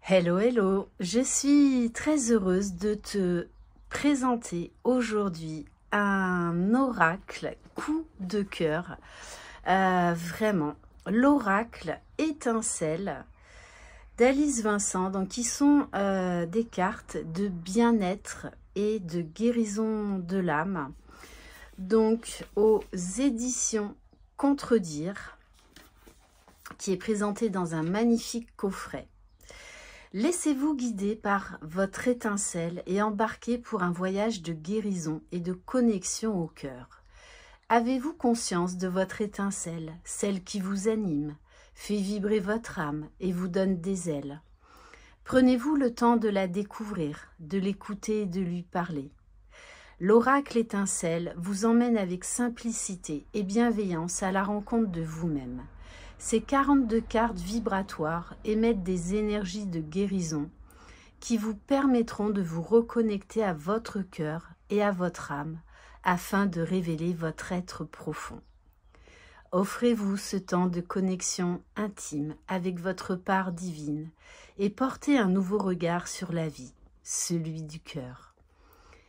Hello, hello, je suis très heureuse de te présenter aujourd'hui un oracle coup de cœur. Vraiment, l'oracle étincelle d'Alice Vincent, donc qui sont des cartes de bien-être et de guérison de l'âme. Donc aux éditions Contredire, qui est présenté dans un magnifique coffret. Laissez-vous guider par votre étincelle et embarquez pour un voyage de guérison et de connexion au cœur. Avez-vous conscience de votre étincelle, celle qui vous anime, fait vibrer votre âme et vous donne des ailes? Prenez-vous le temps de la découvrir, de l'écouter et de lui parler. L'oracle étincelle vous emmène avec simplicité et bienveillance à la rencontre de vous-même. Ces 42 cartes vibratoires émettent des énergies de guérison qui vous permettront de vous reconnecter à votre cœur et à votre âme afin de révéler votre être profond. Offrez-vous ce temps de connexion intime avec votre part divine et portez un nouveau regard sur la vie, celui du cœur.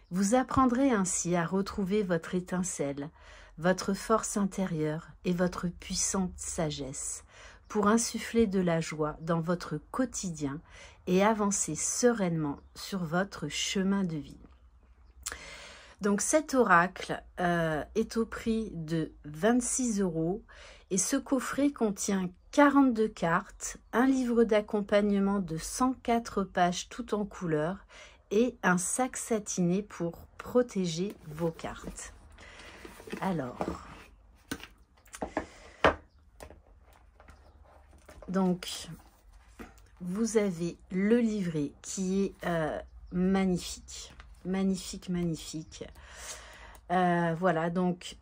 Vous apprendrez ainsi à retrouver votre étincelle, votre force intérieure et votre puissante sagesse pour insuffler de la joie dans votre quotidien et avancer sereinement sur votre chemin de vie. Donc cet oracle est au prix de 26 € et ce coffret contient 42 cartes, un livre d'accompagnement de 104 pages tout en couleur et un sac satiné pour protéger vos cartes. Alors, donc, vous avez le livret qui est magnifique, magnifique, magnifique. Voilà, donc,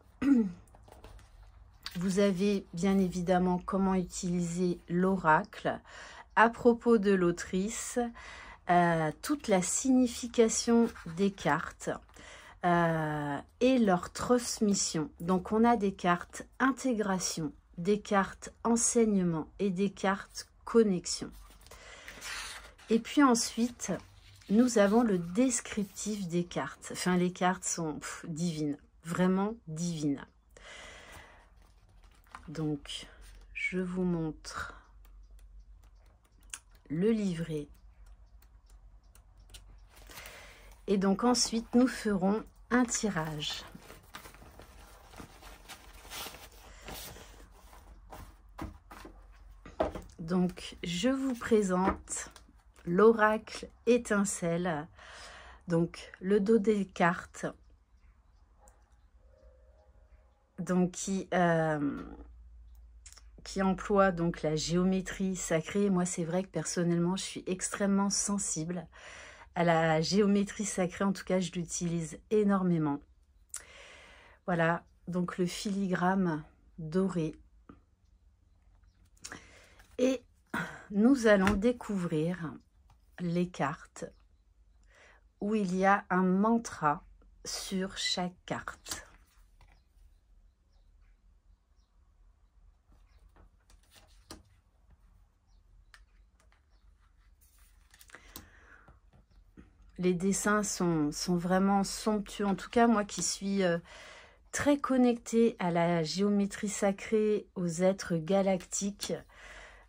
vous avez bien évidemment comment utiliser l'oracle. À propos de l'autrice, toute la signification des cartes. Et leur transmission. Donc on a des cartes intégration, des cartes enseignement et des cartes connexion. Et puis ensuite, nous avons le descriptif des cartes. Enfin, les cartes sont divines, vraiment divines. Donc, je vous montre le livret. Et donc ensuite, nous ferons un tirage. Donc, je vous présente l'oracle étincelle. Donc, le dos des cartes. Donc, qui emploie donc la géométrie sacrée. Moi, c'est vrai que personnellement, je suis extrêmement sensible à la géométrie sacrée. En tout cas, je l'utilise énormément. Voilà, donc le filigrane doré. Et nous allons découvrir les cartes où il y a un mantra sur chaque carte. Les dessins sont vraiment somptueux. En tout cas, moi qui suis très connectée à la géométrie sacrée, aux êtres galactiques,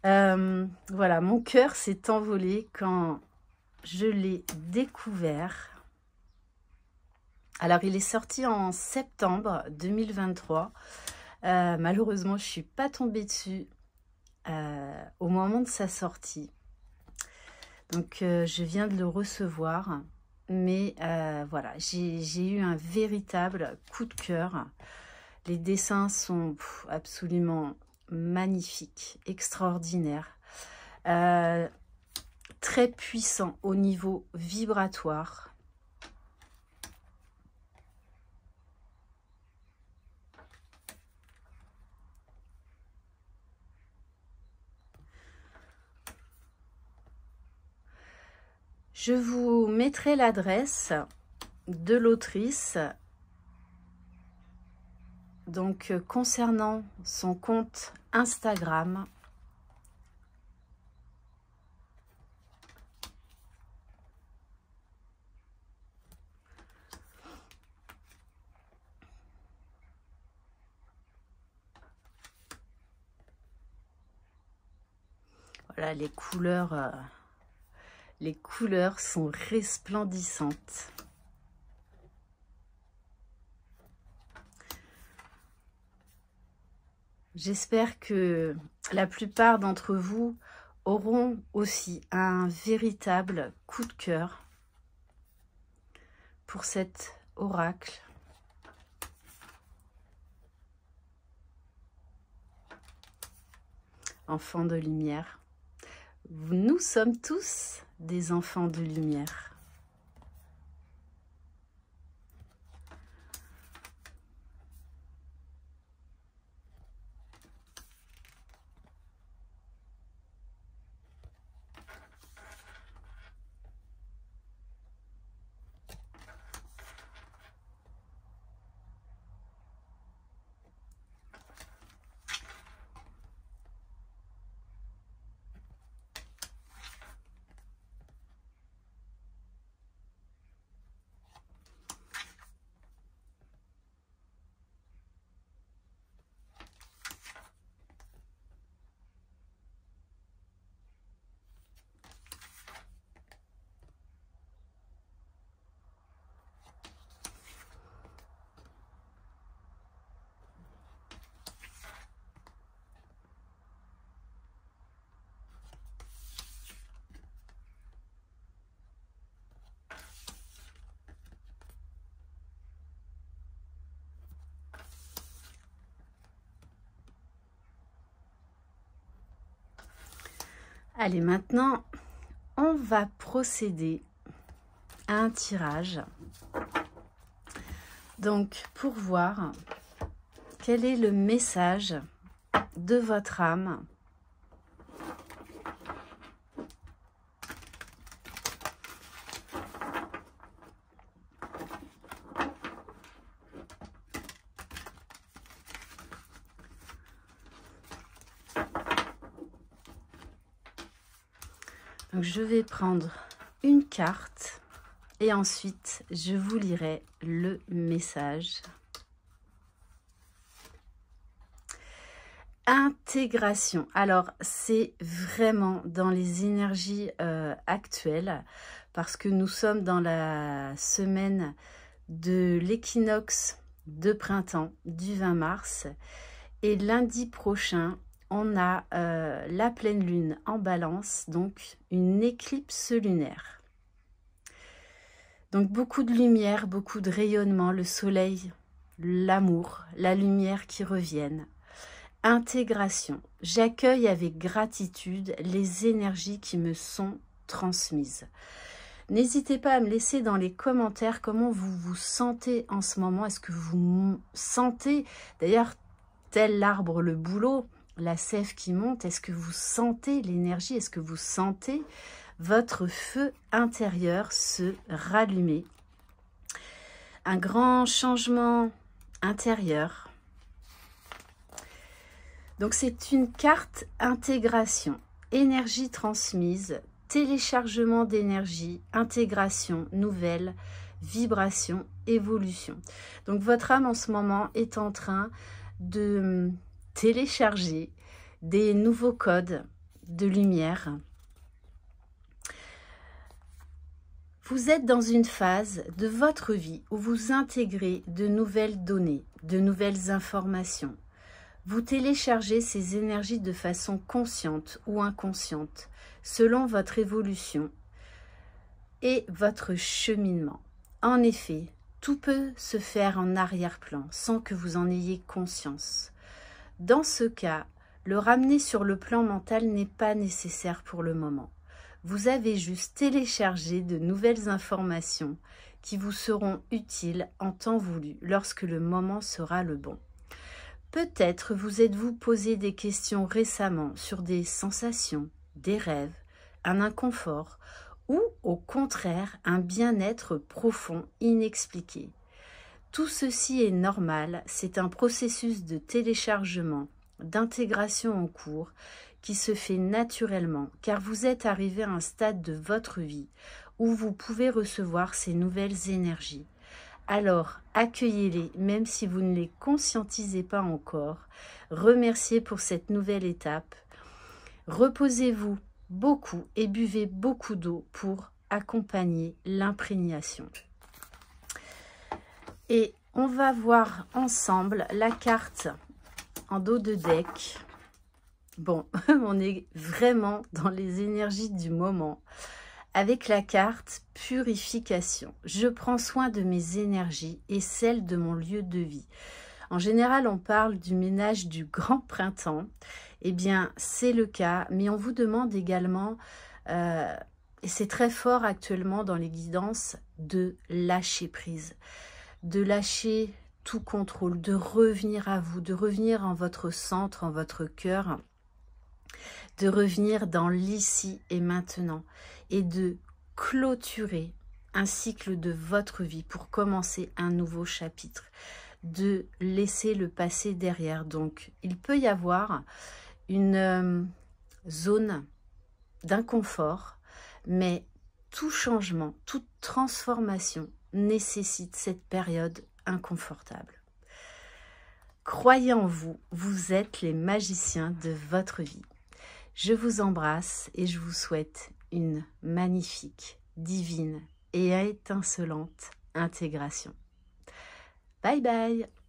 voilà, mon cœur s'est envolé quand je l'ai découvert. Alors, il est sorti en septembre 2023. Malheureusement, je ne suis pas tombée dessus au moment de sa sortie. Donc, je viens de le recevoir. Mais voilà, j'ai eu un véritable coup de cœur. Les dessins sont absolument magnifiques, extraordinaires. Très puissants au niveau vibratoire. Je vous mettrai l'adresse de l'autrice. Donc, concernant son compte Instagram. Voilà, les couleurs sont resplendissantes. J'espère que la plupart d'entre vous auront aussi un véritable coup de cœur pour cet oracle. Enfants de lumière. Nous sommes tous des enfants de lumière. Allez, maintenant, on va procéder à un tirage. Donc, pour voir quel est le message de votre âme Donc, je vais prendre une carte et ensuite, je vous lirai le message. Intégration. Alors, c'est vraiment dans les énergies actuelles parce que nous sommes dans la semaine de l'équinoxe de printemps du 20 mars et lundi prochain, on a la pleine lune en balance, donc une éclipse lunaire. Donc beaucoup de lumière, beaucoup de rayonnement, le soleil, l'amour, la lumière qui reviennent. Intégration. J'accueille avec gratitude les énergies qui me sont transmises. N'hésitez pas à me laisser dans les commentaires comment vous vous sentez en ce moment. Est-ce que vous sentez, d'ailleurs, tel l'arbre, le bouleau, la sève qui monte, est-ce que vous sentez l'énergie? Est-ce que vous sentez votre feu intérieur se rallumer? Un grand changement intérieur. Donc c'est une carte intégration, énergie transmise, téléchargement d'énergie, intégration, nouvelle, vibration, évolution. Donc votre âme en ce moment est en train de télécharger des nouveaux codes de lumière. Vous êtes dans une phase de votre vie où vous intégrez de nouvelles données, de nouvelles informations. Vous téléchargez ces énergies de façon consciente ou inconsciente, selon votre évolution et votre cheminement. En effet, tout peut se faire en arrière-plan sans que vous en ayez conscience. Dans ce cas, le ramener sur le plan mental n'est pas nécessaire pour le moment. Vous avez juste téléchargé de nouvelles informations qui vous seront utiles en temps voulu lorsque le moment sera le bon. Peut-être vous êtes-vous posé des questions récemment sur des sensations, des rêves, un inconfort ou au contraire un bien-être profond inexpliqué. Tout ceci est normal, c'est un processus de téléchargement, d'intégration en cours qui se fait naturellement car vous êtes arrivé à un stade de votre vie où vous pouvez recevoir ces nouvelles énergies. Alors, accueillez-les même si vous ne les conscientisez pas encore. Remerciez pour cette nouvelle étape. Reposez-vous beaucoup et buvez beaucoup d'eau pour accompagner l'imprégnation. Et on va voir ensemble la carte en dos de deck. Bon, on est vraiment dans les énergies du moment. Avec la carte purification. Je prends soin de mes énergies et celles de mon lieu de vie. En général, on parle du ménage du grand printemps. Eh bien, c'est le cas, mais on vous demande également, et c'est très fort actuellement dans les guidances, de lâcher prise. De lâcher tout contrôle, de revenir à vous, de revenir en votre centre, en votre cœur, de revenir dans l'ici et maintenant et de clôturer un cycle de votre vie pour commencer un nouveau chapitre, de laisser le passé derrière. Donc, il peut y avoir une zone d'inconfort, mais tout changement, toute transformation nécessite cette période inconfortable. Croyez en vous, vous êtes les magiciens de votre vie. Je vous embrasse et je vous souhaite une magnifique, divine et étincelante intégration. Bye bye!